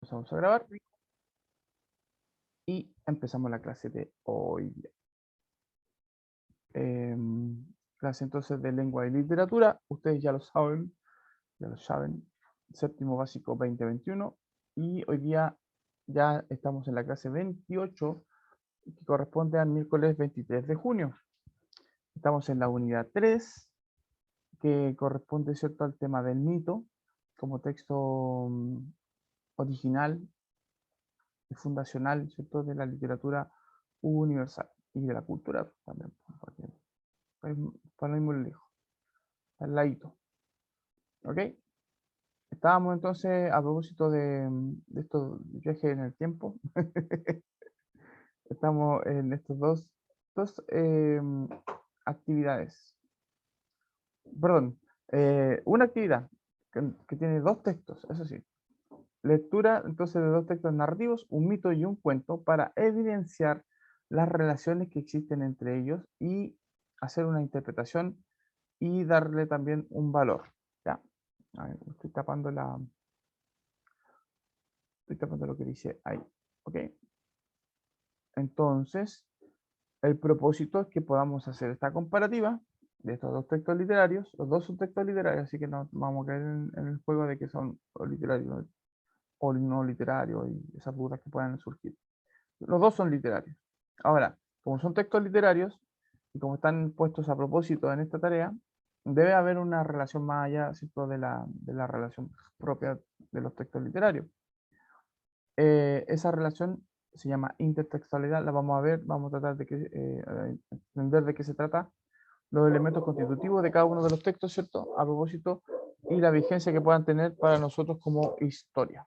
Empezamos a grabar y empezamos la clase de hoy día. Clase entonces de lengua y literatura. Ustedes ya lo saben, séptimo básico 2021, y hoy día ya estamos en la clase 28, que corresponde al miércoles 23 de junio. Estamos en la unidad 3, que corresponde, ¿cierto?, al tema del mito como texto original y fundacional, ¿cierto?, de la literatura universal y de la cultura también, para no ir muy lejos, al ladito. ¿Ok? Estábamos entonces, a propósito de estos viajes en el tiempo, estamos en estos dos actividades. Perdón, una actividad que tiene dos textos, eso sí. Lectura entonces de dos textos narrativos, un mito y un cuento, para evidenciar las relaciones que existen entre ellos y hacer una interpretación y darle también un valor. ¿Ya? A ver, estoy tapando lo que dice ahí. ¿Ok? Entonces, el propósito es que podamos hacer esta comparativa de estos dos textos literarios. Los dos son textos literarios, así que no vamos a caer en el juego de que son literarios o no literarios y esas dudas que puedan surgir. Los dos son literarios. Ahora, como son textos literarios y como están puestos a propósito en esta tarea, debe haber una relación más allá, ¿cierto?, de la relación propia de los textos literarios. Esa relación se llama intertextualidad, la vamos a ver, vamos a tratar de entender de qué se trata, los elementos constitutivos de cada uno de los textos, ¿cierto?, a propósito, y la vigencia que puedan tener para nosotros como historia.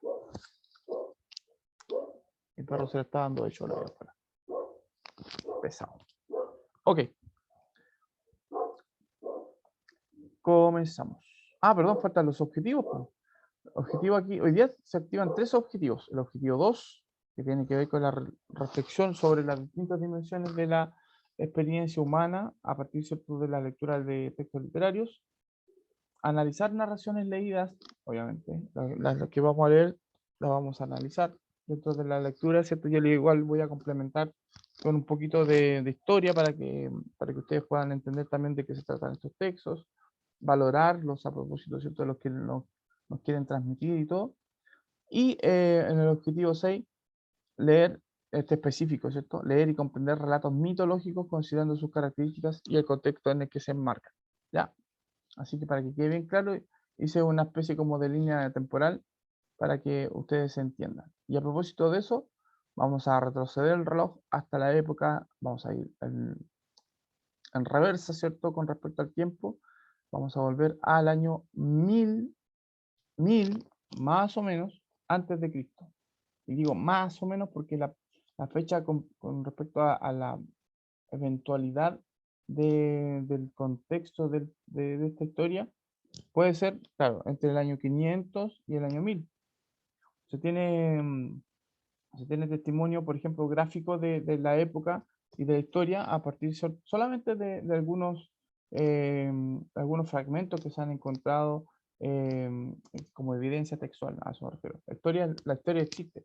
El perro se le está dando hecho la vida para. Pesado. Ok. Comenzamos. Perdón, faltan los objetivos. Objetivo aquí, hoy día se activan 3 objetivos. El objetivo 2, que tiene que ver con la reflexión sobre las distintas dimensiones de la experiencia humana a partir, ¿cierto?, de la lectura de textos literarios. Analizar narraciones leídas, obviamente, las que vamos a leer, las vamos a analizar dentro de la lectura, ¿cierto? Yo igual voy a complementar con un poquito de historia para que ustedes puedan entender también de qué se tratan estos textos, valorarlos a propósito, ¿cierto?, de los que nos quieren transmitir y todo. Y en el objetivo 6, leer este específico, ¿cierto? Leer y comprender relatos mitológicos considerando sus características y el contexto en el que se enmarcan. ¿Ya? Así que para que quede bien claro, hice una especie como de línea temporal para que ustedes se entiendan. Y a propósito de eso, vamos a retroceder el reloj hasta la época, vamos a ir en reversa, ¿cierto?, con respecto al tiempo. Vamos a volver al año 1000 más o menos antes de Cristo. Y digo más o menos porque la fecha con respecto a la eventualidad del contexto de esta historia puede ser, claro, entre el año 500 y el año 1000. Se tiene, se tiene testimonio, por ejemplo, gráfico de la época y de la historia a partir solamente de algunos fragmentos que se han encontrado como evidencia textual, a eso me refiero. La historia existe,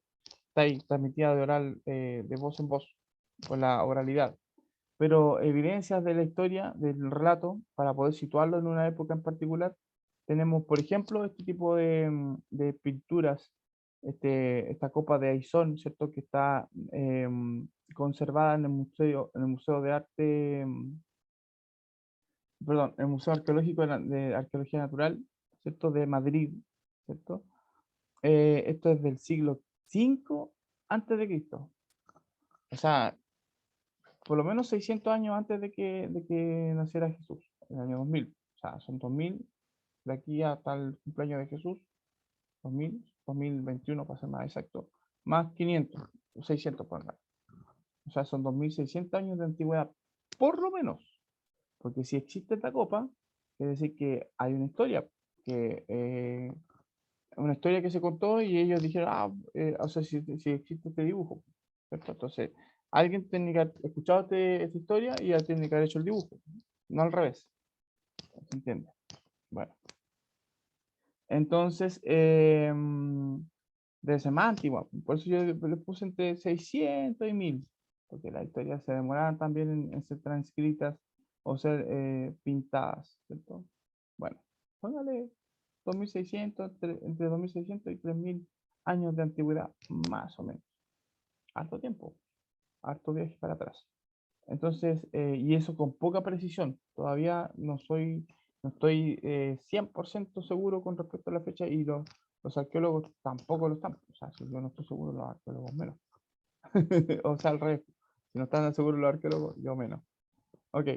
está ahí, transmitida de voz en voz, con la oralidad. Pero evidencias de la historia, del relato, para poder situarlo en una época en particular, tenemos, por ejemplo, este tipo de pinturas, esta copa de Aizón, ¿cierto?, que está conservada en el Museo de Arte, perdón, el Museo Arqueológico de Arqueología Natural, ¿cierto?, de Madrid, ¿cierto? Esto es del siglo V antes de Cristo. O sea, por lo menos 600 años antes de que naciera Jesús, en el año 2000. O sea, son 2000 de aquí hasta el cumpleaños de Jesús, 2021 para ser más exacto, más 500, 600 por más. O sea, son 2600 años de antigüedad, por lo menos. Porque si existe esta copa, es decir que hay una historia, una historia que se contó y ellos dijeron, o sea, si existe este dibujo, ¿cierto? Entonces, alguien tiene que haber escuchado esta historia y ya tiene que haber hecho el dibujo, no al revés. ¿Se entiende? Bueno. Entonces, debe ser más antigua. Por eso yo le puse entre 600 y 1000, porque las historias se demoraban también en ser transcritas o ser pintadas, ¿cierto? Bueno, póngale 2600, entre 2600 y 3000 años de antigüedad, más o menos. Harto tiempo, harto viaje para atrás. Entonces, y eso con poca precisión. Todavía no estoy 100% seguro con respecto a la fecha y los arqueólogos tampoco lo están. O sea, si yo no estoy seguro, los arqueólogos menos. O sea, al revés. Si no están seguros los arqueólogos, yo menos. Ok.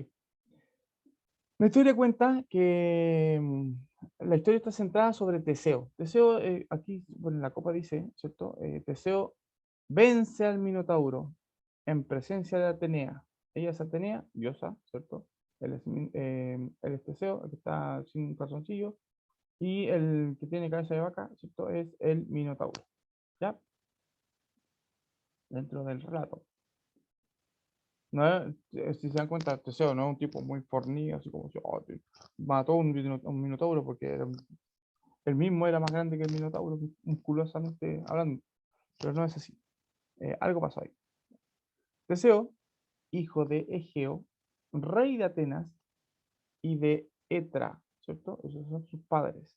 La historia cuenta que la historia está centrada sobre Teseo. Teseo, aquí, bueno, en la copa dice, ¿cierto? Teseo vence al Minotauro en presencia de Atenea. Ella es Atenea, diosa, ¿cierto? Él es Teseo, el que está sin calzoncillo, y el que tiene cabeza de vaca, ¿cierto? Es el Minotauro, ¿ya? Dentro del relato. No si se dan cuenta, Teseo no es un tipo muy fornido, así como si mató a un Minotauro porque el mismo era más grande que el Minotauro, musculosamente hablando, pero no es así. Algo pasó ahí. Teseo, hijo de Egeo, rey de Atenas, y de Etra, ¿cierto? Esos son sus padres.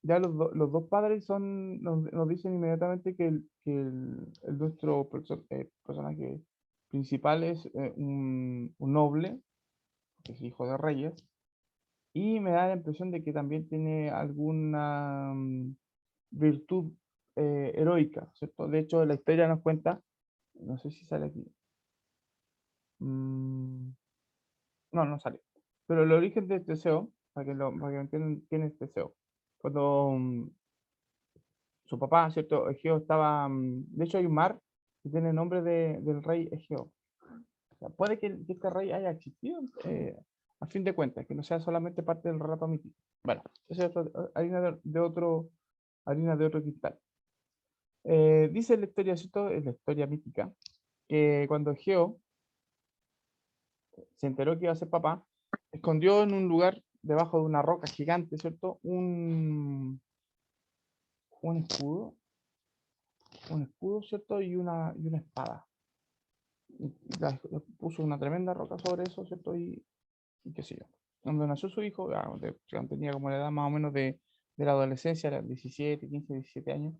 Ya los dos padres nos dicen inmediatamente que nuestro personaje principal es un noble, que es hijo de reyes, y me da la impresión de que también tiene alguna virtud heroica, ¿cierto? De hecho, la historia nos cuenta, no sé si sale aquí, mm, no, no sale. Pero el origen de Teseo, para que entiendan quién es Teseo. Cuando su papá, ¿cierto? Egeo estaba. De hecho, hay un mar que tiene el nombre del rey Egeo. O sea, puede que este rey haya existido, a fin de cuentas, que no sea solamente parte del relato mítico. Bueno, esa es harina harina de otro cristal. Dice la historia, ¿cierto? Es la historia mítica, que cuando Egeo se enteró que iba a ser papá, escondió en un lugar debajo de una roca gigante, ¿cierto? Un escudo, ¿cierto? Y una espada. Puso una tremenda roca sobre eso, ¿cierto? Y qué sé yo. Cuando nació su hijo, tenía como la edad más o menos de la adolescencia, era 17, 15, 17 años,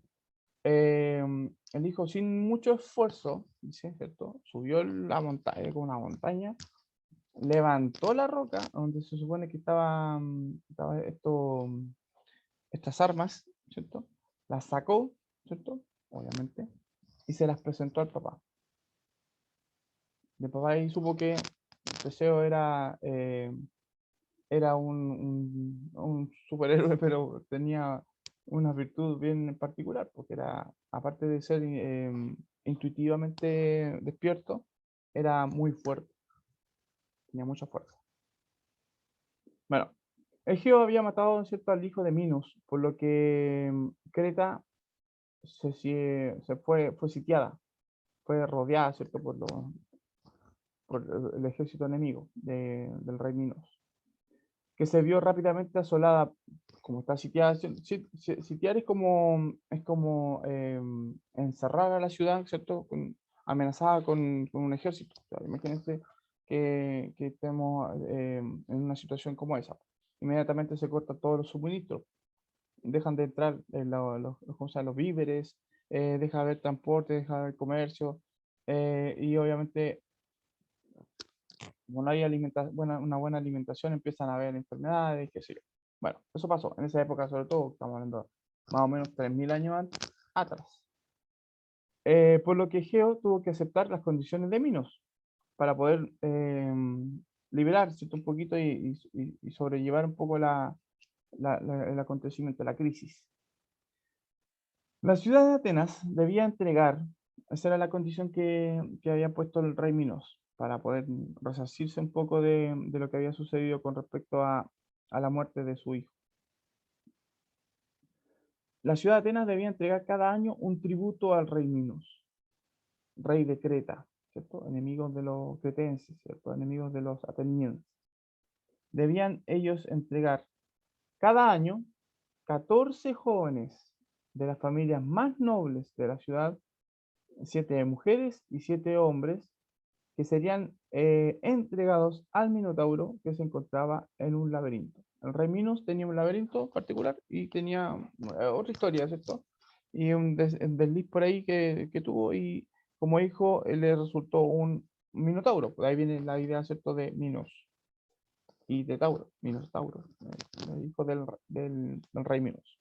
eh, el hijo sin mucho esfuerzo, dice, ¿cierto? Subió la montaña, con una montaña, levantó la roca donde se supone que estaba estas armas, ¿cierto? Las sacó, ¿cierto? Obviamente, y se las presentó al papá. El papá ahí supo que Teseo era un superhéroe, pero tenía una virtud bien particular, porque era, aparte de ser intuitivamente despierto, era muy fuerte, tenía mucha fuerza. Bueno, Egeo había matado, ¿cierto?, al hijo de Minos, por lo que Creta fue sitiada, fue rodeada, ¿cierto?, por el ejército enemigo del rey Minos, que se vio rápidamente asolada, como está sitiada. Sitiar es como encerrar a la ciudad, ¿cierto?, amenazada con un ejército. O sea, imagínense que estemos en una situación como esa. Inmediatamente se cortan todos los suministros, dejan de entrar ¿cómo se llama?, los víveres, deja de haber transporte, deja de haber comercio, y obviamente, como no hay una buena alimentación, empiezan a haber enfermedades, qué sé yo. Bueno, eso pasó en esa época, sobre todo, estamos hablando más o menos 3000 años atrás. Por lo que Geo tuvo que aceptar las condiciones de Minos para poder liberarse un poquito y sobrellevar un poco el acontecimiento, la crisis. La ciudad de Atenas debía entregar, esa era la condición que había puesto el rey Minos, para poder resarcirse un poco de lo que había sucedido con respecto a la muerte de su hijo. La ciudad de Atenas debía entregar cada año un tributo al rey Minos, rey de Creta, ¿cierto? Enemigos de los cretenses, ¿cierto? Enemigos de los atenienses. Debían ellos entregar cada año 14 jóvenes de las familias más nobles de la ciudad, 7 mujeres y 7 hombres, que serían entregados al Minotauro que se encontraba en un laberinto. El rey Minos tenía un laberinto particular y tenía otra historia, ¿cierto? Y un desliz por ahí que tuvo y como hijo le resultó un Minotauro. Pues ahí viene la idea, ¿cierto? De Minos y de Tauro, Minos Tauro, el hijo del rey Minos.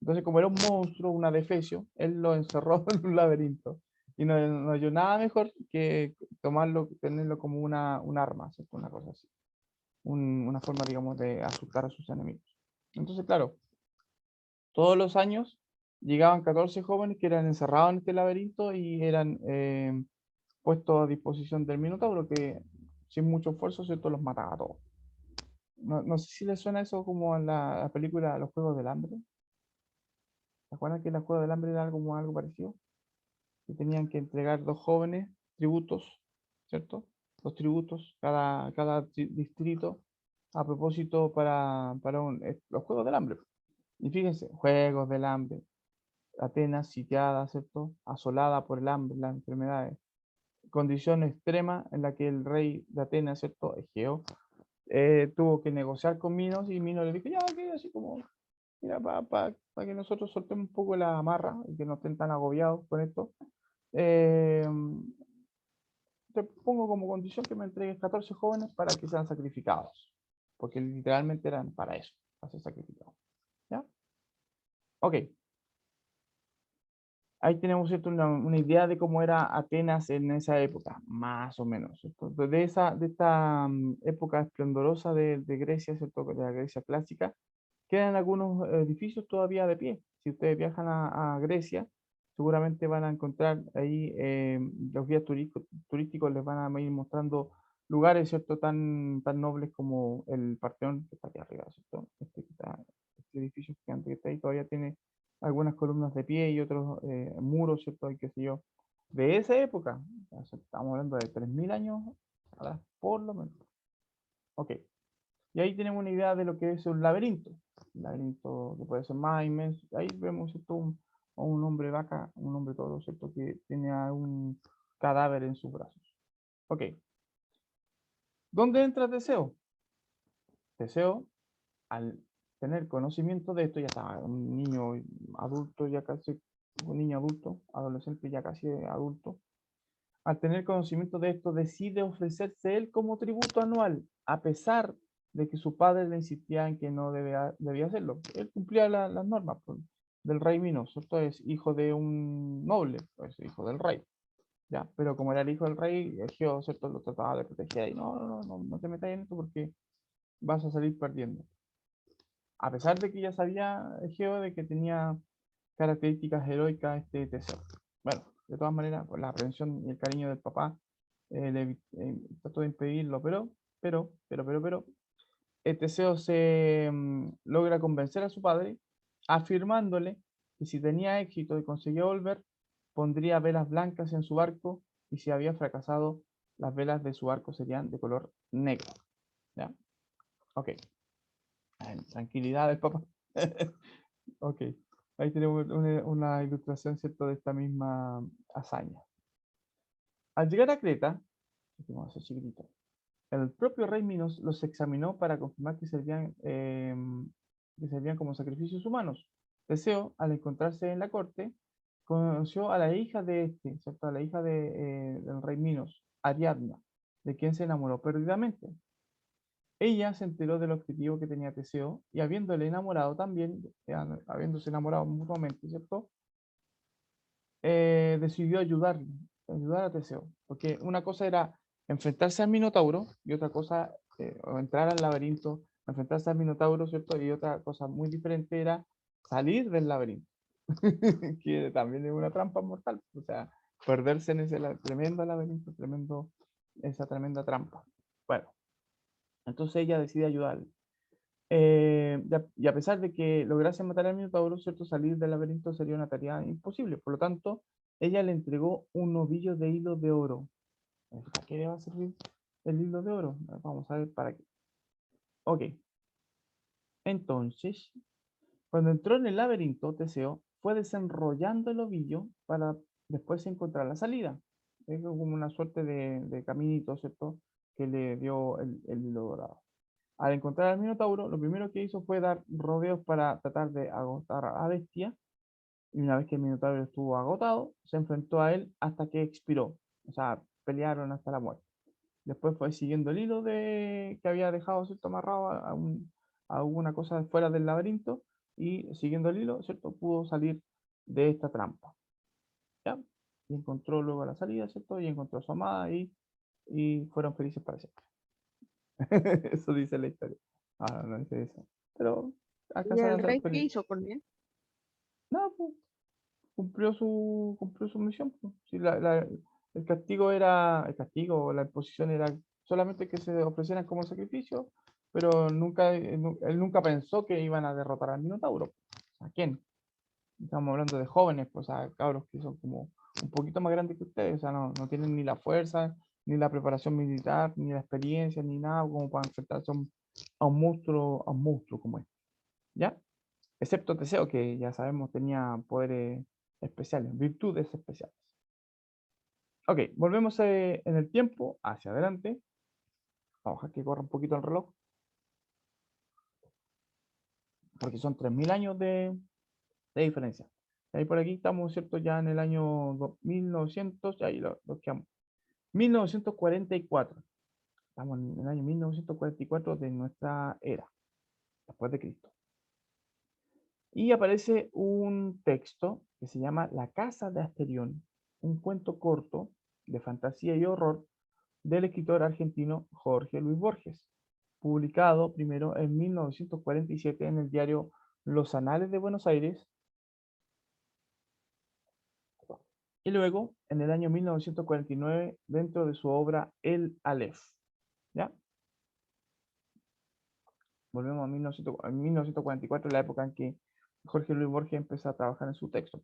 Entonces, como era un monstruo, un adefesio, él lo encerró en un laberinto. Y no dio nada mejor que tomarlo, tenerlo como un arma, ¿cierto? Una cosa así. Una forma, digamos, de asustar a sus enemigos. Entonces, claro, todos los años llegaban 14 jóvenes que eran encerrados en este laberinto y eran puestos a disposición del Minotauro, que sin mucho esfuerzo, ¿cierto? Los mataba a todos. No sé si les suena eso como a la película Los Juegos del Hambre. ¿Se acuerdan que los Juegos del Hambre era como algo parecido? Que tenían que entregar 2 jóvenes tributos, ¿cierto? 2 tributos, cada distrito, a propósito para los Juegos del Hambre. Y fíjense, Juegos del Hambre, Atenas sitiada, ¿cierto? Asolada por el hambre, las enfermedades. Condición extrema en la que el rey de Atenas, ¿cierto? Egeo, tuvo que negociar con Minos y Minos le dijo, ya, que así como, mira, para que nosotros soltemos un poco la amarra y que no estén tan agobiados con esto, eh, te pongo como condición que me entregues 14 jóvenes para que sean sacrificados, porque literalmente eran para eso, para ser sacrificados. ¿Ya? Ok, ahí tenemos, ¿cierto? Una idea de cómo era Atenas en esa época, más o menos, ¿cierto? De esta época esplendorosa de Grecia, ¿cierto? De la Grecia clásica, quedan algunos edificios todavía de pie. Si ustedes viajan a Grecia, seguramente van a encontrar ahí los guías turísticos les van a ir mostrando lugares, ¿cierto? Tan nobles como el Parteón, que está aquí arriba, ¿cierto? Este edificio gigante que está ahí todavía tiene algunas columnas de pie y otros muros, ¿cierto? Y qué sé yo. De esa época, o sea, estamos hablando de 3000 años atrás, por lo menos. Ok. Y ahí tenemos una idea de lo que es un laberinto. Un laberinto que puede ser más inmenso. Ahí vemos, ¿cierto? Un hombre vaca, un hombre toro, ¿cierto? Que tiene un cadáver en sus brazos. Ok. ¿Dónde entra Teseo? Teseo, al tener conocimiento de esto, ya estaba un niño adulto, ya casi, un niño adulto, adolescente ya casi adulto. Al tener conocimiento de esto, decide ofrecerse él como tributo anual, a pesar de que su padre le insistía en que no debía hacerlo. Él cumplía las normas pues, del rey Minos, ¿cierto? Es hijo de un noble, pues hijo del rey, ¿ya? Pero como era el hijo del rey, Egeo, ¿cierto? Lo trataba de proteger y no te metas en esto porque vas a salir perdiendo. A pesar de que ya sabía Egeo de que tenía características heroicas este Teseo. Bueno, de todas maneras, pues, la aprehensión y el cariño del papá trató de impedirlo, pero, Teseo logra convencer a su padre, afirmándole que si tenía éxito y conseguía volver, pondría velas blancas en su barco y si había fracasado, las velas de su barco serían de color negro. ¿Ya? Ok. Tranquilidad del papá. Ok. Ahí tenemos una ilustración, ¿cierto?, de esta misma hazaña. Al llegar a Creta, vamos a hacer chiquitito, el propio rey Minos los examinó para confirmar que servían como sacrificios humanos. Teseo, al encontrarse en la corte, conoció a la hija de este, ¿cierto? A la hija del rey Minos, Ariadna, de quien se enamoró perdidamente. Ella se enteró del objetivo que tenía Teseo y habiéndole enamorado también, habiéndose enamorado mutuamente, ¿cierto? Decidió ayudar a Teseo, porque una cosa era enfrentarse al Minotauro y otra cosa, o entrar al laberinto, enfrentarse al Minotauro, ¿cierto? Y otra cosa muy diferente era salir del laberinto, que también es una trampa mortal, o sea, perderse en ese tremendo laberinto, esa tremenda trampa. Bueno, entonces ella decide ayudarle. Y a pesar de que lograse matar al Minotauro, ¿cierto? Salir del laberinto sería una tarea imposible. Por lo tanto, ella le entregó un ovillo de hilo de oro. ¿Para qué le va a servir el hilo de oro? Vamos a ver para qué. Ok. Entonces, cuando entró en el laberinto, Teseo fue desenrollando el ovillo para después encontrar la salida. Es como una suerte de caminito, ¿cierto? Que le dio el hilo dorado. Al encontrar al Minotauro, lo primero que hizo fue dar rodeos para tratar de agotar a Bestia. Y una vez que el Minotauro estuvo agotado, se enfrentó a él hasta que expiró. O sea, pelearon hasta la muerte. Después fue siguiendo el hilo que había dejado, ¿cierto? Amarrado a alguna cosa fuera del laberinto. Y siguiendo el hilo, ¿cierto? Pudo salir de esta trampa. ¿Ya? Y encontró luego la salida, ¿cierto? Y encontró a su amada y fueron felices para siempre. Eso dice la historia. Ah, no dice eso. Pero ¿Y alcanzaron el a ser rey qué felices. hizo con él? No, pues, cumplió su misión, pues. Sí, el castigo era, el castigo, la imposición era solamente que se ofrecieran como sacrificio, pero nunca, él nunca pensó que iban a derrotar al Minotauro. ¿A quién? Estamos hablando de jóvenes, pues, o sea, cabros que son como un poquito más grandes que ustedes, o sea, no tienen ni la fuerza, ni la preparación militar, ni la experiencia, ni nada como para enfrentarse a un monstruo como este, ¿ya? Excepto Teseo, que ya sabemos tenía poderes especiales, virtudes especiales. Ok, volvemos en el tiempo, hacia adelante. Vamos a dejar que corra un poquito el reloj, porque son 3000 años de diferencia. Y ahí por aquí estamos, ¿cierto? Ya en el año 1900, y ahí lo quedamos. 1944. Estamos en el año 1944 de nuestra era, después de Cristo. Y aparece un texto que se llama La Casa de Asterión, un cuento corto de fantasía y horror del escritor argentino Jorge Luis Borges, publicado primero en 1947 en el diario Los Anales de Buenos Aires y luego en el año 1949 dentro de su obra El Aleph. ¿Ya? Volvemos a 1944, la época en que Jorge Luis Borges empezó a trabajar en su texto.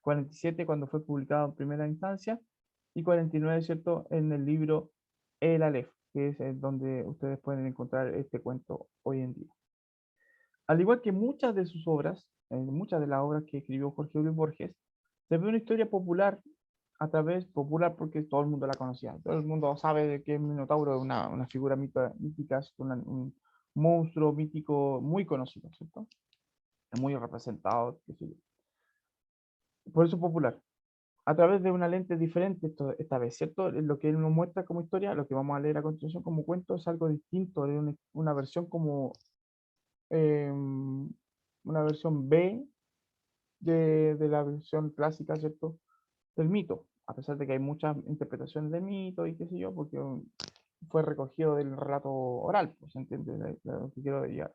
47 cuando fue publicado en primera instancia y 49, ¿cierto?, en el libro El Aleph, que es donde ustedes pueden encontrar este cuento hoy en día. Al igual que muchas de sus obras, muchas de las obras que escribió Jorge Luis Borges, se ve una historia popular popular porque todo el mundo la conocía. Todo el mundo sabe de que Minotauro es una figura mítica, es un monstruo mítico muy conocido, ¿cierto? Es muy representado, qué sé yo. Por eso es popular. A través de una lente diferente esta vez, ¿cierto? Lo que él nos muestra como historia, lo que vamos a leer a continuación como cuento, es algo distinto, de una versión como una versión B de la versión clásica, ¿cierto? Del mito, a pesar de que hay muchas interpretaciones del mito y qué sé yo, porque fue recogido del relato oral, pues, ¿se entiende lo que quiero llegar?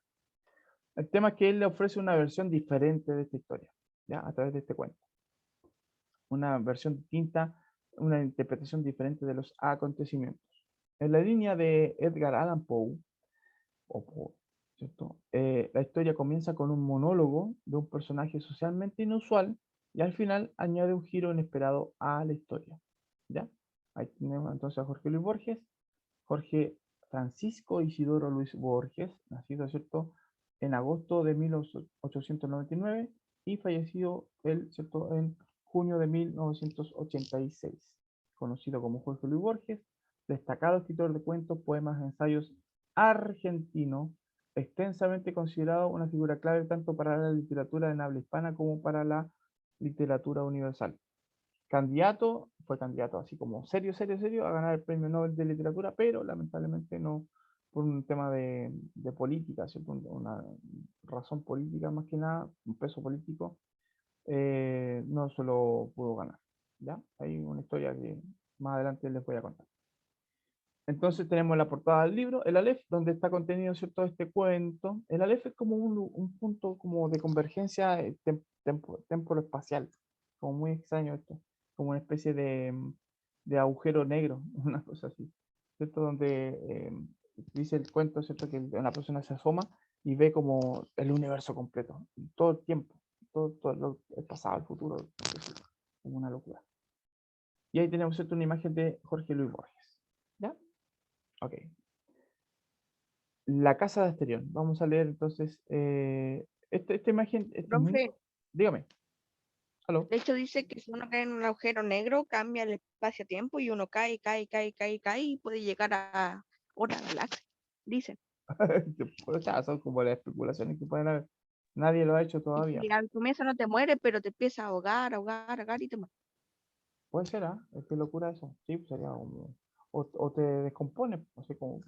El tema es que él le ofrece una versión diferente de esta historia, ¿ya? A través de este cuento. Una versión distinta, una interpretación diferente de los acontecimientos. En la línea de Edgar Allan Poe, o Poe, ¿cierto? La historia comienza con un monólogo de un personaje socialmente inusual y al final añade un giro inesperado a la historia. ¿Ya? Ahí tenemos entonces a Jorge Luis Borges, Jorge Francisco Isidoro Luis Borges, nacido, ¿cierto?, en agosto de 1899 y fallecido él, ¿cierto?, en junio de 1986. Conocido como Jorge Luis Borges, destacado escritor de cuentos, poemas, ensayos argentino, extensamente considerado una figura clave tanto para la literatura en habla hispana como para la literatura universal. Fue candidato así como serio a ganar el Premio Nobel de Literatura, pero lamentablemente no, por un tema de política, ¿cierto? Una razón política más que nada, un peso político, no se lo pudo ganar. ¿Ya? Hay una historia que más adelante les voy a contar. Entonces tenemos la portada del libro, el Aleph, donde está contenido, ¿cierto?, este cuento. El Aleph es como un punto como de convergencia temporoespacial, como muy extraño esto, como una especie de agujero negro, una cosa así, ¿cierto? Donde dice el cuento, ¿cierto?, que una persona se asoma y ve como el universo completo, todo el tiempo, el pasado, el futuro, como una locura. Y ahí tenemos, ¿cierto?, una imagen de Jorge Luis Borges. ¿Ya? Ok. La casa de Asterión. Vamos a leer entonces esta imagen es muy... Profe, Dígame. ¿Aló? De hecho, dice que si uno cae en un agujero negro, cambia el espacio-tiempo y uno cae, cae, cae, cae, cae y puede llegar a otra galaxia. Dicen. O sea, son como las especulaciones que pueden haber. Nadie lo ha hecho Y todavía. que al comienzo no te mueres, pero te empieza a ahogar, ahogar, ahogar y te mueres. Puede ser, ¿ah? Qué locura eso. Sí, pues sería como... O te descompone, así como,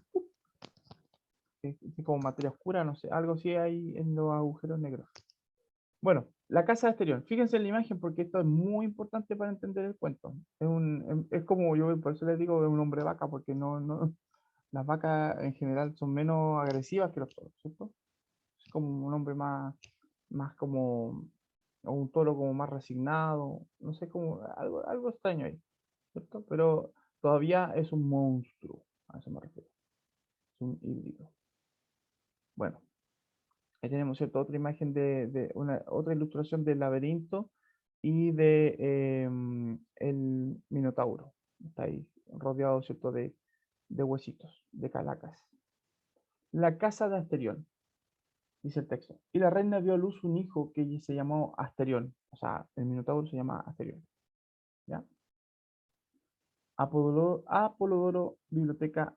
así como materia oscura, no sé. Algo así hay en los agujeros negros. Bueno, la casa de Asterión. Fíjense en la imagen porque esto es muy importante para entender el cuento. Es como yo, por eso les digo, es un hombre vaca, porque las vacas en general son menos agresivas que los toros, ¿cierto? Es como un hombre más como, o un toro como más resignado, no sé, como algo extraño ahí, ¿cierto? Pero todavía es un monstruo, a eso me refiero. Es un híbrido. Bueno, ahí tenemos, ¿cierto? Otra imagen otra ilustración del laberinto y de el Minotauro. Está ahí rodeado, ¿cierto? De huesitos, de calacas. La casa de Asterión, dice el texto. Y la reina dio a luz un hijo que se llamó Asterión. O sea, el Minotauro se llama Asterión. ¿Ya? Apolodoro, Biblioteca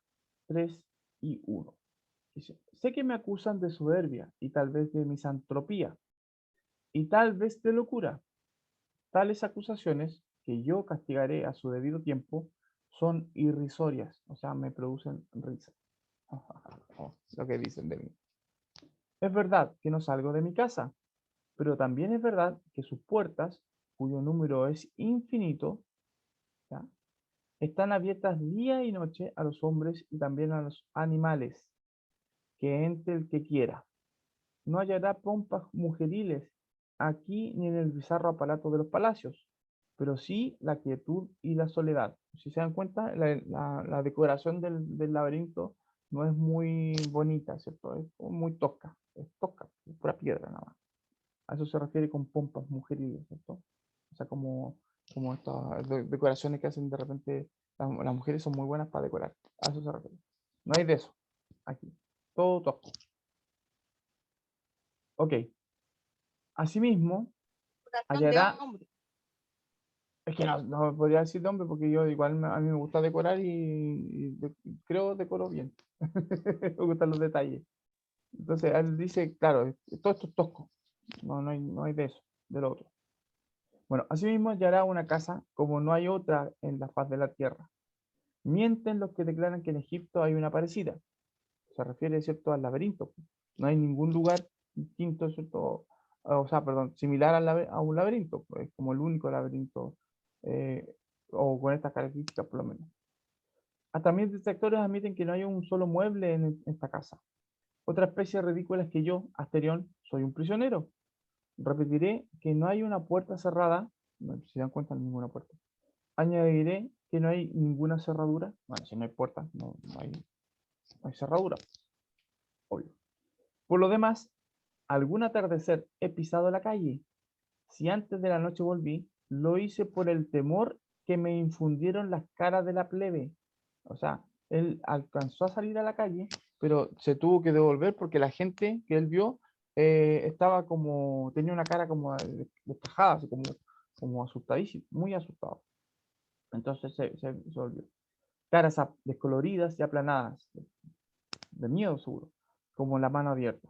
3 y 1. Dice, sé que me acusan de soberbia y tal vez de misantropía y tal vez de locura. Tales acusaciones, que yo castigaré a su debido tiempo, son irrisorias, o sea, me producen risa. Lo que dicen de mí. Es verdad que no salgo de mi casa, pero también es verdad que sus puertas, cuyo número es infinito, ¿ya? Están abiertas día y noche a los hombres y también a los animales, que entre el que quiera. No hallará pompas mujeriles aquí ni en el bizarro aparato de los palacios, pero sí la quietud y la soledad. Si se dan cuenta, la decoración del laberinto no es muy bonita, ¿cierto? Es como muy tosca, es pura piedra nada más. A eso se refiere con pompas mujeriles, ¿cierto? O sea, como estas decoraciones que hacen de repente, las mujeres son muy buenas para decorar. A eso se refiere. No hay de eso aquí. Todo tosco. Ok. Asimismo, Corazón de hallará, hombre. es que no podría decir nombre porque yo igual a mí me gusta decorar creo decoro bien. Me gustan los detalles. Entonces, él dice, claro, todo esto es tosco. No hay de eso, de lo otro. Bueno, asimismo hallará una casa como no hay otra en la faz de la tierra. Mienten los que declaran que en Egipto hay una parecida. Se refiere, ¿cierto?, al laberinto. No hay ningún lugar distinto, ¿cierto? O sea, perdón, similar a un laberinto, pues, como el único laberinto, eh, o con estas características por lo menos. También detractores admiten que no hay un solo mueble en esta casa. Otra especie ridícula es que yo, Asterión, soy un prisionero. Repetiré que no hay una puerta cerrada, no, si se dan cuenta, ninguna puerta. Añadiré que no hay ninguna cerradura. Bueno, si no hay puerta, no hay cerradura, obvio. Por lo demás, algún atardecer he pisado la calle. Si antes de la noche volví, lo hice por el temor que me infundieron las caras de la plebe. O sea, él alcanzó a salir a la calle, pero se tuvo que devolver porque la gente que él vio estaba como, tenía una cara como despejada, así como asustadísimo, muy asustado. Entonces se volvió. Caras descoloridas y aplanadas, de miedo seguro, como la mano abierta.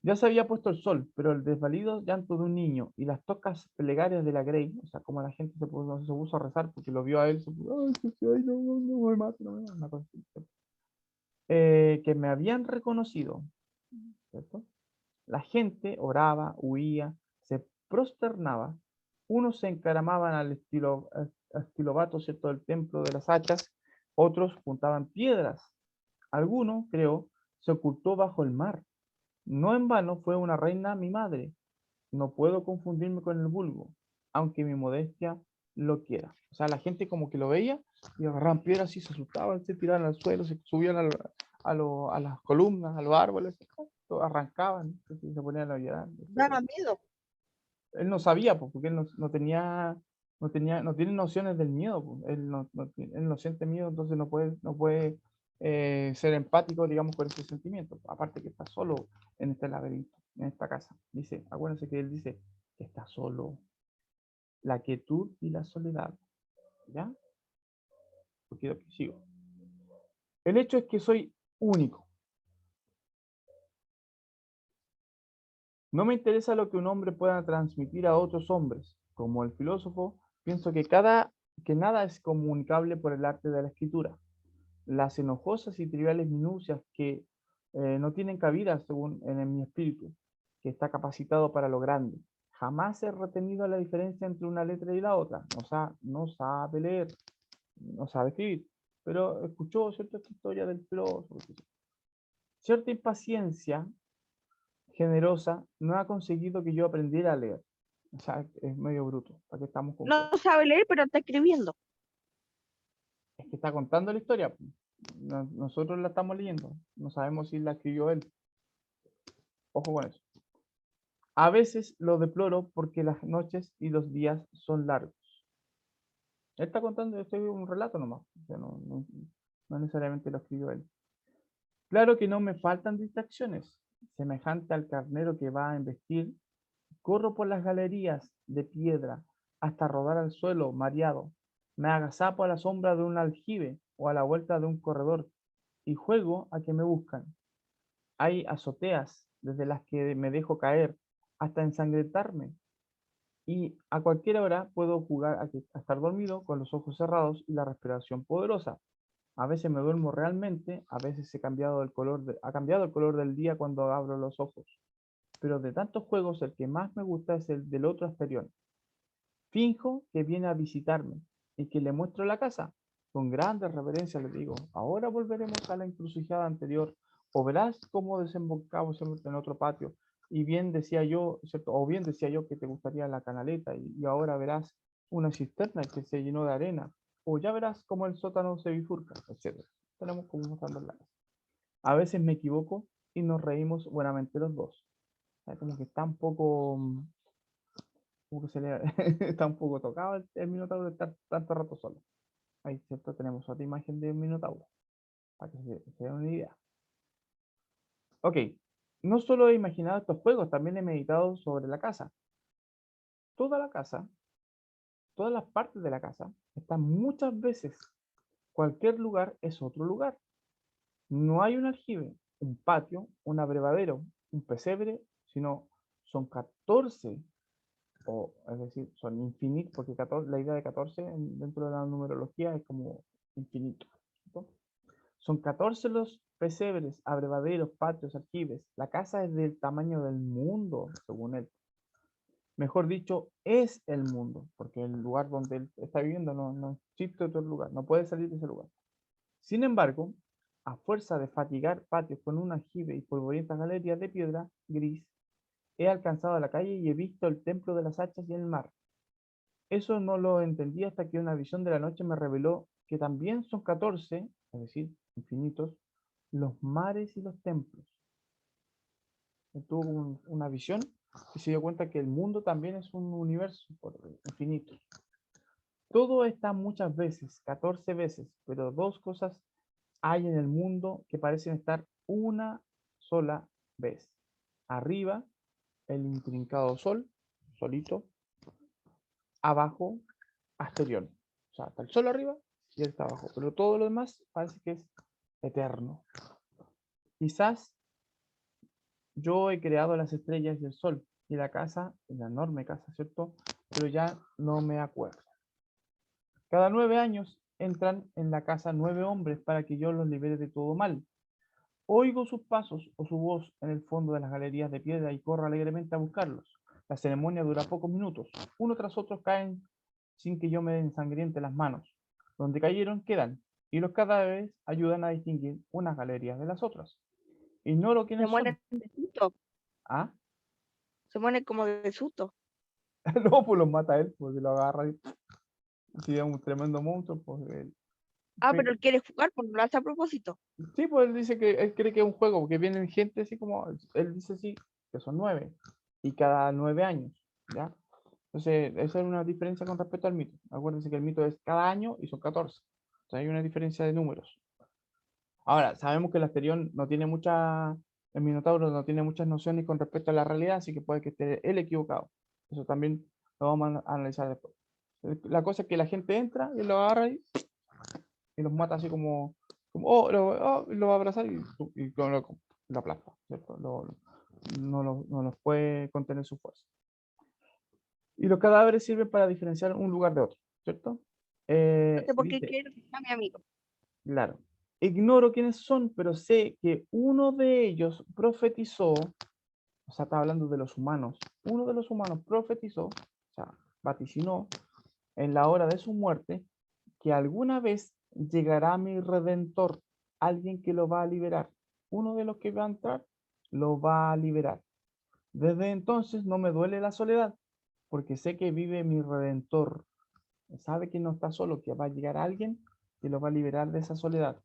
Ya se había puesto el sol, pero el desvalido llanto de un niño y las tocas plegarias de la Grey, o sea, como la gente se puso a rezar porque lo vio a él, se puso, ay, ay, no, no, no me mate, no me mate, una cosa así, que me habían reconocido, ¿cierto? La gente oraba, huía, se prosternaba, unos se encaramaban al estilobato, ¿cierto?, del templo de las hachas, otros juntaban piedras, alguno, creo, se ocultó bajo el mar. No en vano fue una reina mi madre. No puedo confundirme con el vulgo, aunque mi modestia lo quiera. O sea, la gente como que lo veía y agarraban piedras y se asustaban, se tiraban al suelo, se subían a las columnas, a los árboles, arrancaban, se ponían a llorar. Daba miedo. Él no sabía, pues, porque él no tiene nociones del miedo, pues. Él no siente miedo, entonces no puede ser empático, digamos, con ese sentimiento. Aparte que está solo en este laberinto, en esta casa. Dice, acuérdense que él dice que está solo. la quietud y la soledad. ¿Ya? Porque sigo. El hecho es que soy único. No me interesa lo que un hombre pueda transmitir a otros hombres. Como el filósofo, pienso que nada es comunicable por el arte de la escritura. Las enojosas y triviales minucias que no tienen cabida según en mi espíritu, que está capacitado para lo grande. Jamás he retenido la diferencia entre una letra y la otra. No sabe leer, no sabe escribir, pero escuchó cierta historia del filósofo. Cierta impaciencia generosa no ha conseguido que yo aprendiera a leer. O sea, es medio bruto. ¿Para qué estamos con No cosas? sabe leer, pero está escribiendo. Es que está contando la historia. Nosotros la estamos leyendo. No sabemos si la escribió él. Ojo con eso. A veces lo deploro porque las noches y los días son largos. Él está contando, esto es un relato nomás. O sea, no necesariamente lo escribió él. Claro que no me faltan distracciones. Semejante al carnero que va a embestir, corro por las galerías de piedra hasta rodar al suelo mareado. Me agazapo a la sombra de un aljibe o a la vuelta de un corredor y juego a que me buscan. Hay azoteas desde las que me dejo caer hasta ensangrentarme y a cualquier hora puedo jugar a estar dormido con los ojos cerrados y la respiración poderosa. A veces me duermo realmente, a veces ha cambiado el color del día cuando abro los ojos. Pero de tantos juegos el que más me gusta es el del otro exterior. Finjo que viene a visitarme y que le muestro la casa. Con grande reverencia le digo, ahora volveremos a la encrucijada anterior, o verás cómo desembocamos en otro patio. Y bien decía yo, ¿cierto? O bien decía yo que te gustaría la canaleta, y ahora verás una cisterna que se llenó de arena, o ya verás cómo el sótano se bifurca, etc. Tenemos como mostrando la casa. A veces me equivoco y nos reímos buenamente los dos. O sea, como que está un poco como que se le está un poco tocado el Minotauro de estar tanto rato solo. Ahí, ¿cierto? Tenemos otra imagen de Minotauro, para que se den una idea. Ok, no solo he imaginado estos juegos, también he meditado sobre la casa. Toda la casa, todas las partes de la casa, están muchas veces. Cualquier lugar es otro lugar. No hay un aljibe, un patio, un abrevadero, un pesebre, sino son 14 es decir, son infinitos, porque 14, la idea de 14 dentro de la numerología es como infinito. ¿Cierto? Son 14 los pesebres, abrevaderos, patios, aljibes. La casa es del tamaño del mundo, según él. Mejor dicho, es el mundo, porque el lugar donde él está viviendo no existe otro lugar, no puede salir de ese lugar. Sin embargo, a fuerza de fatigar patios con un aljibe y polvorientas galerías de piedra gris, he alcanzado la calle y he visto el templo de las hachas y el mar. Eso no lo entendí hasta que una visión de la noche me reveló que también son 14, es decir, infinitos, los mares y los templos. Él tuvo una visión y se dio cuenta que el mundo también es un universo infinito. Todo está muchas veces, 14 veces, pero dos cosas hay en el mundo que parecen estar una sola vez. Arriba, el intrincado sol, solito, abajo, Asterión. O sea, está el sol arriba y él está abajo. Pero todo lo demás parece que es eterno. Quizás yo he creado las estrellas y el sol y la casa, la enorme casa, ¿cierto? Pero ya no me acuerdo. Cada 9 años entran en la casa 9 hombres para que yo los libere de todo mal. Oigo sus pasos o su voz en el fondo de las galerías de piedra y corro alegremente a buscarlos. La ceremonia dura pocos minutos. Uno tras otro caen sin que yo me ensangriente las manos. Donde cayeron quedan, y los cadáveres ayudan a distinguir unas galerías de las otras. Ignoro Se quiénes mueren son. de susto. ¿Ah? Se mueren como de susto. No, pues los mata él, porque lo agarra y si es un tremendo monstruo, pues él. Ah, pero él quiere jugar, pues no lo hace a propósito. Sí, pues él dice que él cree que es un juego, porque vienen gente así como, él dice sí, que son 9, y cada 9 años, ¿ya? Entonces, esa es una diferencia con respecto al mito. Acuérdense que el mito es cada año y son 14. Entonces hay una diferencia de números. Ahora, sabemos que el Asterión no tiene el Minotauro no tiene muchas nociones con respecto a la realidad, así que puede que esté él equivocado. Eso también Lo vamos a analizar después. La cosa es que la gente entra y lo agarra y los mata así lo va a abrazar y lo aplasta, ¿cierto? No los puede contener su fuerza. Y los cadáveres sirven para diferenciar un lugar de otro, ¿cierto? No sé por qué Dice, quiero a mi amigo. claro, ignoro quiénes son, pero sé que uno de ellos profetizó, o sea, está hablando de los humanos, uno de los humanos profetizó, o sea, vaticinó en la hora de su muerte, que alguna vez llegará mi redentor, alguien que lo va a liberar. Uno de los que va a entrar lo va a liberar. Desde entonces no me duele la soledad, porque sé que vive mi redentor. Sabe que no está solo, que va a llegar alguien que lo va a liberar de esa soledad.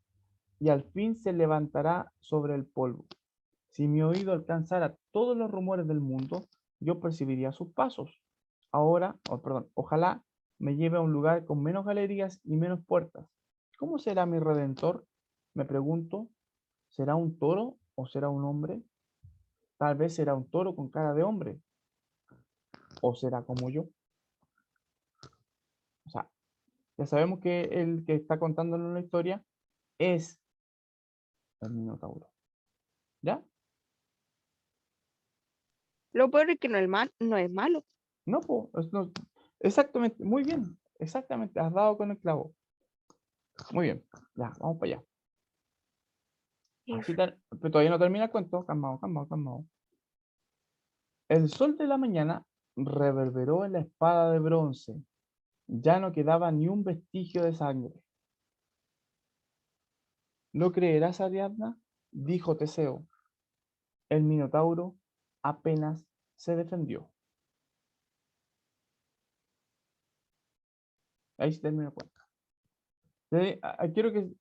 Y al fin se levantará sobre el polvo. Si mi oído alcanzara todos los rumores del mundo, yo percibiría sus pasos. Ahora, perdón, ojalá me lleve a un lugar con menos galerías y menos puertas. ¿Cómo será mi redentor? Me pregunto, ¿será un toro o será un hombre? Tal vez será un toro con cara de hombre, o será como yo. O sea, ya sabemos que el que está contándonos la historia es el Minotauro. ¿Ya? Lo peor es que no es malo. No, no, exactamente, muy bien, exactamente, has dado con el clavo. Muy bien, ya, vamos para allá. Pero todavía no termina el cuento, calmado, calmado, calmado. El sol de la mañana reverberó en la espada de bronce. Ya no quedaba ni un vestigio de sangre. ¿No creerás, Ariadna? Dijo Teseo. El Minotauro apenas se defendió. Ahí se termina el cuento. Quiero que...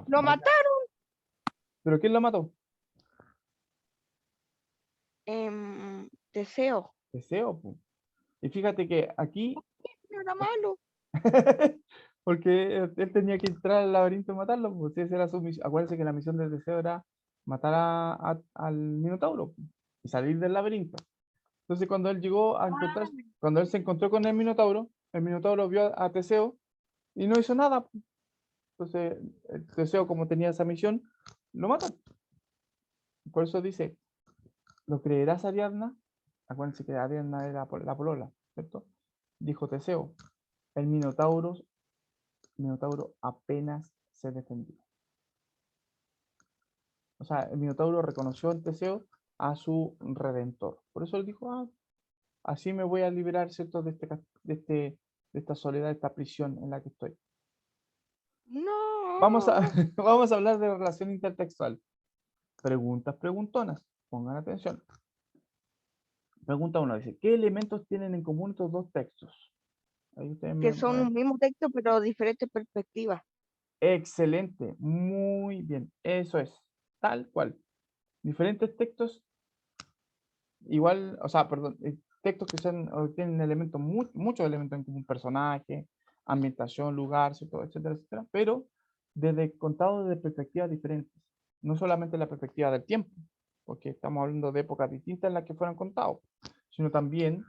Lo mataron. ¿Pero quién lo mató? Deseo. Teseo, po. Y fíjate que aquí, No era malo. porque él tenía que entrar al laberinto y matarlo, pues esa era su misión. Acuérdense que la misión de Teseo era matar al Minotauro y salir del laberinto. Entonces cuando él llegó a encontrar, cuando él se encontró con el Minotauro vio a Teseo y no hizo nada. Entonces Teseo, como tenía esa misión, lo mata. Por eso dice, ¿lo creerás, Ariadna? Acuérdense que Ariadna era la polola, ¿cierto? Dijo Teseo, el Minotauro apenas se defendió. O sea, el Minotauro reconoció en Teseo a su redentor. Por eso él dijo, así me voy a liberar, ¿cierto? De esta soledad, de esta prisión en la que estoy. Vamos a, No. vamos a hablar de la relación intertextual. Preguntas preguntonas. Pongan atención. Pregunta 1 dice, ¿qué elementos tienen en común estos dos textos? Ahí ustedes Que son un mismo texto, pero diferentes perspectivas. Excelente, muy bien, eso es, tal cual. Diferentes textos, igual, o sea, perdón, textos que tienen elementos, muchos elementos en común, personaje, ambientación, lugar, ¿cierto? Etcétera, etcétera, pero contados desde perspectivas diferentes, no solamente la perspectiva del tiempo, porque estamos hablando de épocas distintas en las que fueron contados, sino también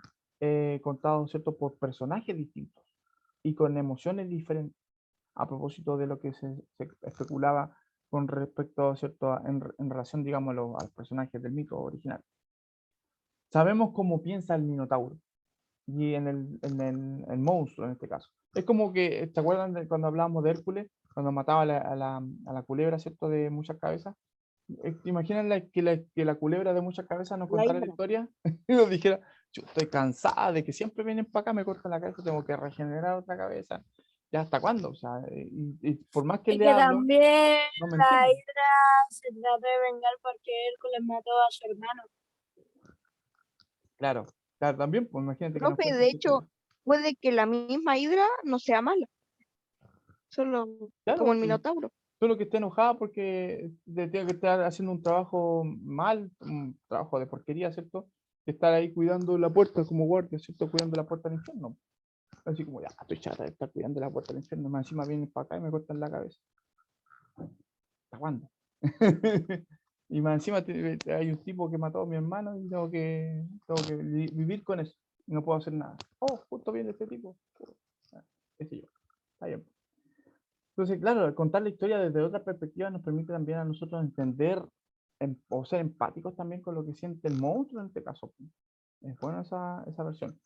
contados, ¿cierto? Por personajes distintos y con emociones diferentes a propósito de lo que se especulaba con respecto, ¿cierto? En relación, digamos, a los personajes del mito original. Sabemos cómo piensa el Minotauro y el monstruo en este caso. Es como que, ¿te acuerdan de cuando hablábamos de Hércules? Cuando mataba a la culebra, ¿cierto? De muchas cabezas. Imaginan que la culebra de muchas cabezas nos La contara la hidra. historia y nos dijera, yo estoy cansada de que siempre vienen para acá, me cortan la cabeza, tengo que regenerar otra cabeza. ¿Ya hasta cuándo? O sea, y por más que Y le que hablo, también no me la entiende. Hidra se trata de vengar porque Hércules mató a su hermano. Claro, claro, también, pues imagínate que nos Profe, cuenten de esa historia. hecho, puede que la misma hidra no sea mala, solo como Claro, el Minotauro. solo que esté enojada porque tenga que estar haciendo un trabajo mal, un trabajo de porquería, ¿cierto? Que estar ahí cuidando la puerta como guardia, ¿cierto? Cuidando la puerta del infierno. Así como, ya, estoy chata de estar cuidando la puerta del infierno, más encima vienen para acá y me cortan la cabeza. ¿Hasta cuándo? Y más encima hay un tipo que mató a mi hermano y tengo que vivir con eso. no puedo hacer nada. Oh, justo viene este tipo. Qué sé yo. Está bien. Entonces, claro, contar la historia desde otra perspectiva nos permite también a nosotros entender o ser empáticos también con lo que siente el monstruo en este caso. Es buena esa versión.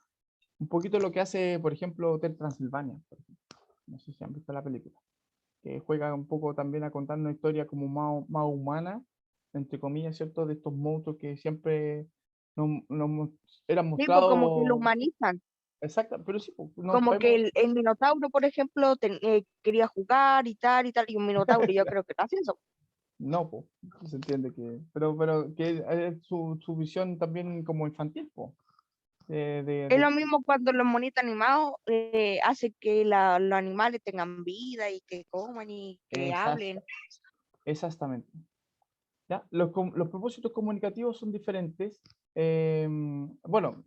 Un poquito lo que hace, por ejemplo, Hotel Transilvania. Por ejemplo. No sé si han visto la película. Que juega un poco también a contar una historia como más humana, entre comillas, ¿cierto? De estos monstruos que siempre eran Tipo, como que lo mostrados. humanizan. Exacto, pero sí, pues, no Como que podemos. el Minotauro, por ejemplo, quería jugar y tal, y un Minotauro, yo creo que no hace eso. No, pues, se entiende que. Pero que es su visión también como infantil, pues. Es lo mismo cuando los monitos animados hace que los animales tengan vida y que coman y que hablen. Exactamente. ¿Ya? Los propósitos comunicativos son diferentes. Bueno,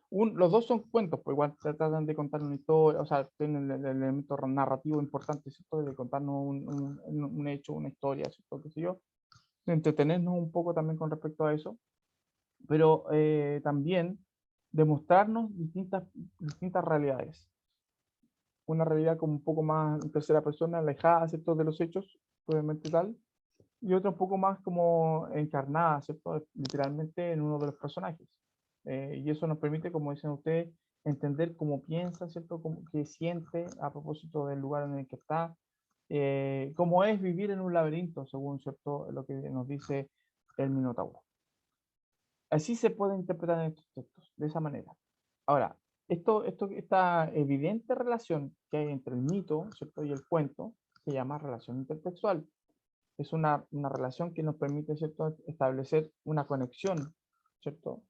los dos son cuentos, pues igual tratan de contar una historia, o sea, tienen el elemento narrativo importante, ¿cierto? De contarnos un hecho, una historia, ¿cierto? ¿Qué sé yo? De entretenernos un poco también con respecto a eso, pero también demostrarnos distintas realidades. Una realidad como un poco más en tercera persona, alejada, ¿cierto? De los hechos, obviamente tal, y otra un poco más como encarnada, ¿cierto? Literalmente en uno de los personajes. Y eso nos permite, como dicen ustedes, entender cómo piensa, ¿cierto? Qué siente a propósito del lugar en el que está, cómo es vivir en un laberinto, según, ¿cierto? Lo que nos dice el Minotauro. Así se puede interpretar en estos textos, de esa manera. Ahora, esta evidente relación que hay entre el mito, ¿cierto? Y el cuento se llama relación intertextual. Es una relación que nos permite, ¿cierto?, establecer una conexión, ¿cierto?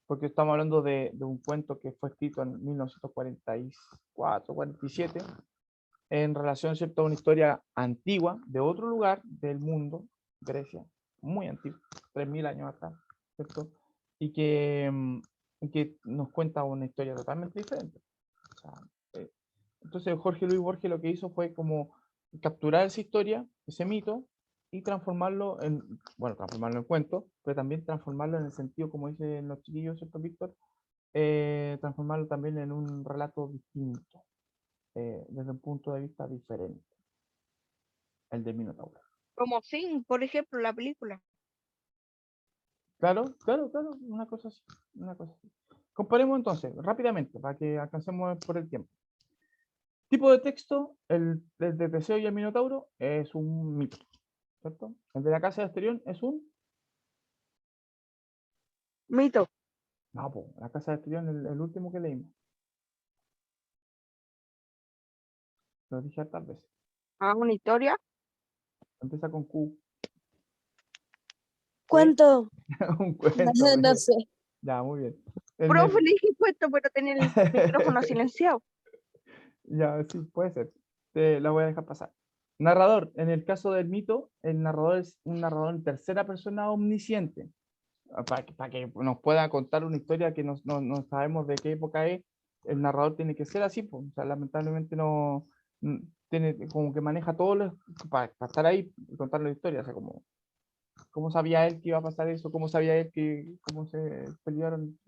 Porque estamos hablando de un cuento que fue escrito en 1944, 47, en relación, ¿cierto?, a una historia antigua de otro lugar del mundo, Grecia, muy antiguo, 3000 años atrás, ¿cierto? Y que nos cuenta una historia totalmente diferente. O sea, entonces Jorge Luis Borges lo que hizo fue como capturar esa historia, ese mito, y transformarlo en cuento, pero también transformarlo en el sentido, como dicen los chiquillos, ¿cierto, Víctor? Transformarlo también en un relato distinto, desde un punto de vista diferente, el de Minotauro. Como Sing, por ejemplo, la película. Claro, claro, claro, una cosa así, una cosa así. Comparemos entonces, rápidamente, para que alcancemos por el tiempo. Tipo de texto, el de Teseo y el Minotauro es un mito, ¿cierto? El de la casa de Asterión es un... Mito. No, po, la casa de Asterión, el último que leímos. Lo dije hartas veces. Una historia. Empieza con Q. ¿Qué? ¿Cuánto? Un cuento, No pues. sé. Ya, muy bien. En Profe, el- le dije puesto, pero tenía el micrófono silenciado. Ya, sí, puede ser. Te la voy a dejar pasar. Narrador. En el caso del mito, el narrador es un narrador en tercera persona omnisciente. Para que nos pueda contar una historia que no sabemos de qué época es, el narrador tiene que ser así, pues. O sea, lamentablemente no tiene como que maneja todo para estar ahí y contar la historia. O sea, como cómo sabía él que iba a pasar eso, cómo sabía él cómo se pelearon.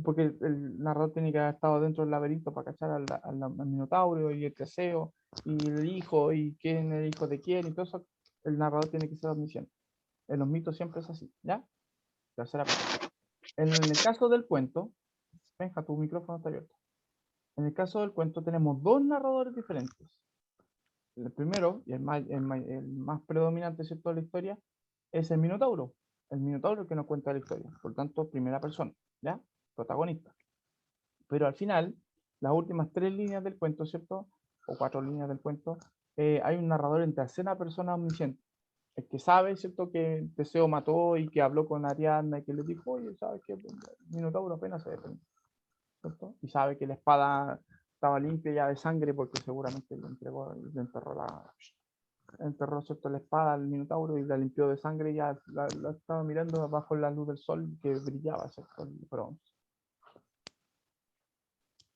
Porque el narrador tiene que haber estado dentro del laberinto para cachar al Minotauro y el Teseo y el hijo y quién es el hijo de quién y todo eso. El narrador tiene que ser omnisciente. En los mitos siempre es así, ¿ya? Tercera parte. En el caso del cuento, Benja, tu micrófono está abierto. En el caso del cuento tenemos dos narradores diferentes. El primero, y el más predominante, ¿cierto?, de la historia, es el Minotauro. El Minotauro que nos cuenta la historia. Por tanto, primera persona, ¿ya? Protagonista. Pero al final, las últimas 3 líneas del cuento, ¿cierto? O 4 líneas del cuento, hay un narrador en tercera persona omnisciente. El que sabe, ¿cierto?, que Teseo mató y que habló con Ariadna y que le dijo, oye, ¿sabes qué? Minotauro apenas se defendió, ¿cierto? Y sabe que la espada estaba limpia ya de sangre porque seguramente le enterró, ¿cierto?, la espada al Minotauro y la limpió de sangre y ya la estaba mirando bajo la luz del sol que brillaba, ¿cierto?, el bronce.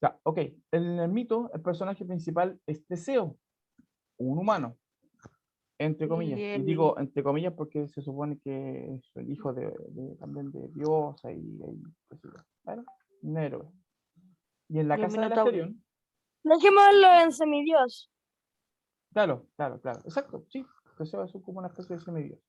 Ya, ok. En el mito, el personaje principal es Teseo, un humano, entre comillas. Y Y digo entre comillas porque se supone que es el hijo también de Diosa y qué sé yo. ¿Vale? un héroe. Y en la El casa del Minotauro. Asterión, Dejémoslo en semidios. claro, exacto, sí, Teseo es como una especie de semidios.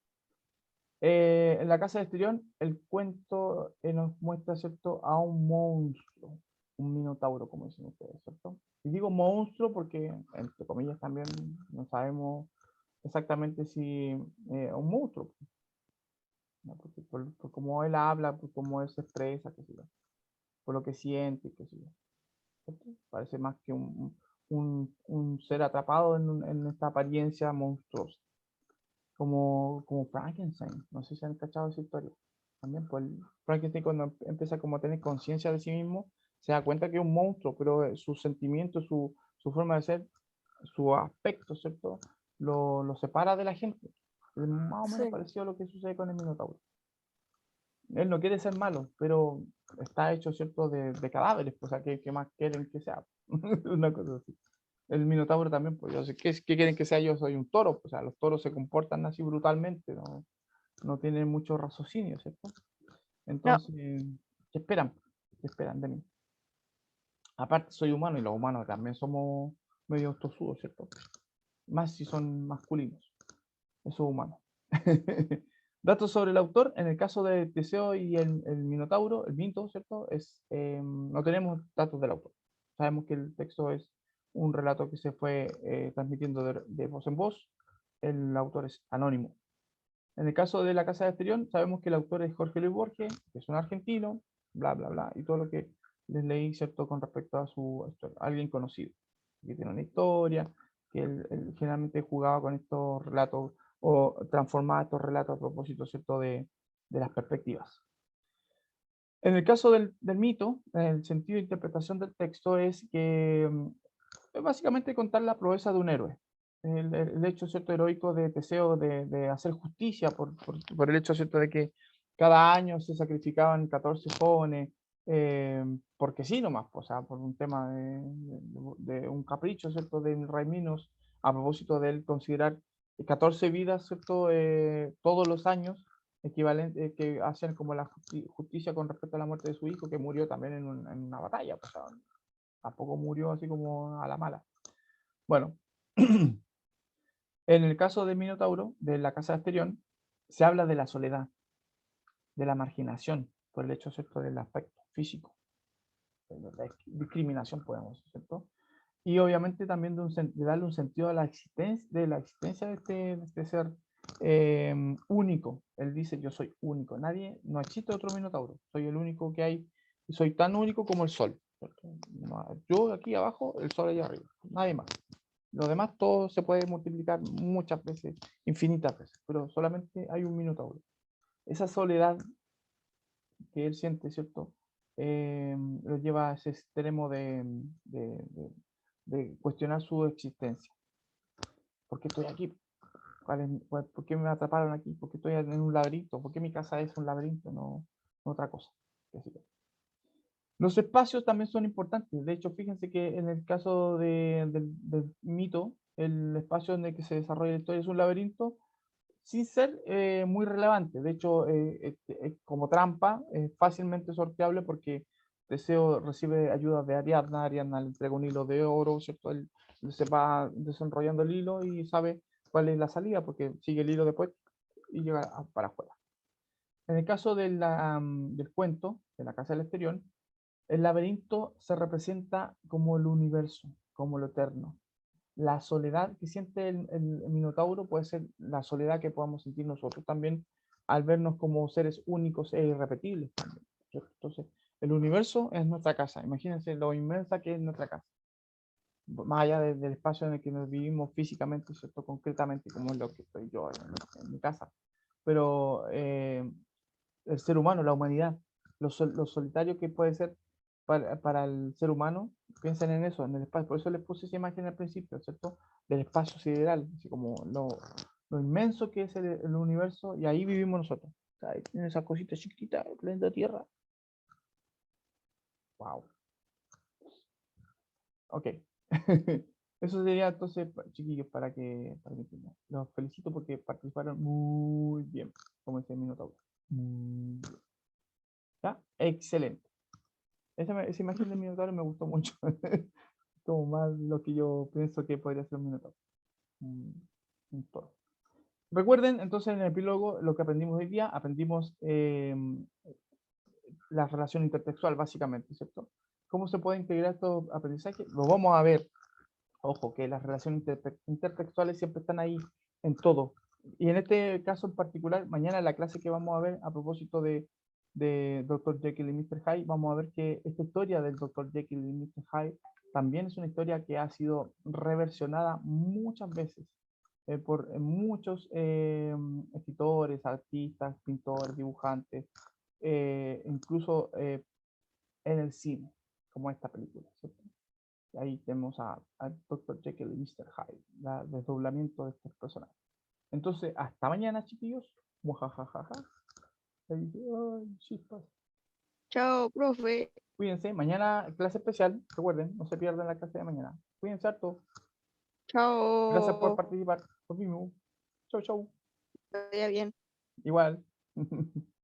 En la casa de Asterión, el cuento nos muestra, ¿cierto?, a un monstruo, un minotauro, como dicen ustedes, ¿cierto? Y digo monstruo porque, entre comillas, también no sabemos exactamente si un monstruo, ¿no? Porque por cómo él habla, por cómo él se expresa, qué sé yo, por lo que siente, qué sé yo, ¿cierto? Parece más que un ser atrapado en esta apariencia monstruosa, como Frankenstein. No sé si han cachado esa historia. También, pues, Frankenstein cuando empieza como a tener conciencia de sí mismo, se da cuenta que es un monstruo, pero sus sentimientos, su forma de ser, su aspecto, ¿cierto? Lo separa de la gente. Es más o menos Sí. parecido a lo que sucede con el Minotauro. Él no quiere ser malo, pero está hecho, ¿cierto?, de cadáveres, pues, o sea, ¿qué más quieren que sea? Una cosa así. El Minotauro también, pues, yo sé, ¿qué quieren que sea? Yo soy un toro, pues, o sea, los toros se comportan así brutalmente, no tienen mucho raciocinio, ¿cierto? No, Entonces, ¿qué esperan? ¿Qué esperan de mí? Aparte, soy humano y los humanos también somos medio tosudos, ¿cierto? Más si son masculinos, eso es humano. Datos sobre el autor, en el caso de Teseo y el Minotauro, el mito, ¿cierto? No tenemos datos del autor. Sabemos que el texto es un relato que se fue transmitiendo de voz en voz. El autor es anónimo. En el caso de La Casa de Asterión, sabemos que el autor es Jorge Luis Borges, que es un argentino, bla, bla, bla, y todo lo que les leí, ¿cierto?, con respecto a su historia. Alguien conocido, que tiene una historia, que él generalmente jugaba con estos relatos o transformaba estos relatos a propósito, ¿cierto?, de las perspectivas. En el caso del mito, el sentido de interpretación del texto es que es básicamente contar la proeza de un héroe. El hecho, ¿cierto?, heroico de Teseo de hacer justicia por el hecho, ¿cierto?, de que cada año se sacrificaban 14 jóvenes, porque sí nomás, o sea, por un tema de un capricho, ¿cierto?, del rey Minos, a propósito de él considerar 14 vidas, ¿cierto?, todos los años, equivalente, que hacen como la justicia con respecto a la muerte de su hijo, que murió también en una batalla, o sea, tampoco murió así como a la mala. Bueno, en el caso del Minotauro, de la casa de Asterión, se habla de la soledad, de la marginación, por el hecho, ¿cierto?, del aspecto físico, de la discriminación, podemos decir, ¿cierto? Y obviamente también de darle un sentido a la existencia de este ser único. Él dice, yo soy único, no existe otro Minotauro, soy el único que hay, y soy tan único como el sol. ¿Cierto? Yo aquí abajo, el sol allá arriba, nadie más. Lo demás todo se puede multiplicar muchas veces, infinitas veces, pero solamente hay un Minotauro. Esa soledad que él siente, ¿cierto? Lo lleva a ese extremo de cuestionar su existencia. ¿Por qué estoy aquí? ¿Por qué me atraparon aquí? ¿Por qué estoy en un laberinto? ¿Por qué mi casa es un laberinto, no otra cosa? Los espacios también son importantes. De hecho, fíjense que en el caso del mito, el espacio en el que se desarrolla la historia es un laberinto sin ser muy relevante. De hecho, como trampa, es fácilmente sorteable porque Teseo recibe ayuda de Ariadna, Ariadna le entrega un hilo de oro, ¿cierto? Él se va desenrollando el hilo y sabe cuál es la salida porque sigue el hilo después y llega para afuera. En el caso del cuento, de la Casa del Exterior, el laberinto se representa como el universo, como lo eterno. La soledad que siente el Minotauro puede ser la soledad que podamos sentir nosotros también al vernos como seres únicos e irrepetibles también, ¿cierto? Entonces, el universo es nuestra casa. Imagínense lo inmensa que es nuestra casa. Más allá del espacio en el que nos vivimos físicamente, ¿cierto? Concretamente, como es lo que estoy yo en mi casa. Pero el ser humano, la humanidad, lo solitario que puede ser para el ser humano, piensen en eso, en el espacio. Por eso les puse esa imagen al principio, ¿cierto? Del espacio sideral, así como lo inmenso que es el universo, y ahí vivimos nosotros. O sea, ahí tienen esa cosita chiquitita, el planeta Tierra. Wow. Ok. Eso sería entonces, chiquillos, para que entiendan. Los felicito porque participaron muy bien, como dice el Minotauro. Muy bien. ¿Ya? Excelente. Esa imagen del Minotauro me gustó mucho. Como más lo que yo pienso que podría ser un Minotauro. Un toro. Recuerden, entonces, en el epílogo, lo que aprendimos hoy día, aprendimos la relación intertextual, básicamente, ¿cierto? ¿Cómo se puede integrar estos aprendizajes? Lo vamos a ver. Ojo, que las relaciones intertextuales siempre están ahí en todo. Y en este caso en particular, mañana en la clase que vamos a ver a propósito de Dr. Jekyll y Mr. Hyde, vamos a ver que esta historia del Dr. Jekyll y Mr. Hyde también es una historia que ha sido reversionada muchas veces por muchos escritores, artistas, pintores, dibujantes, incluso en el cine, como esta película, ¿cierto? Y ahí tenemos a Dr. Jekyll y Mr. Hyde, el desdoblamiento de estos personajes. Entonces, hasta mañana, chiquillos. Muajajajaja. Ahí dice, "Ay, chispas". Chao, profe. Cuídense, mañana clase especial, recuerden, no se pierdan la clase de mañana. Cuídense harto. Gracias por Chao. participar. Nos vemos. Chau, chau. Que vaya bien. Igual.